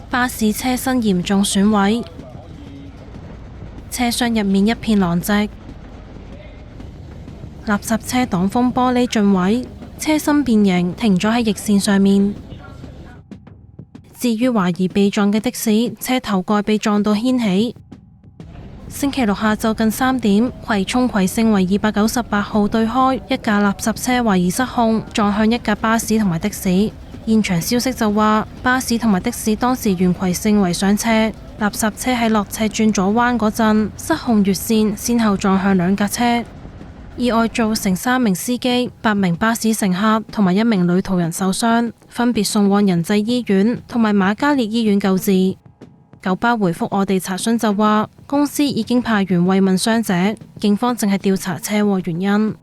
巴士車身嚴重損毀，車廂入面一片狼藉，垃圾車擋風玻璃盡毀，車身變形停咗喺逆線上面。至於懷疑被撞嘅的士，車頭蓋被撞到掀起。星期六下晝近3點，葵涌葵盛圍298號對開，一架垃圾車懷疑失控，撞向一架巴士同埋的士。現場消息就話，巴士同埋的士當時沿葵盛圍上斜，垃圾車喺落斜轉左彎嗰陣失控越線，先後撞向兩架車。意外造成3名司機、8名巴士乘客同埋1名女途人受傷，分別送往仁濟醫院同埋瑪嘉烈醫院救治。九巴回覆我哋查詢就話，公司已經派員慰問傷者，警方正係調查車禍原因。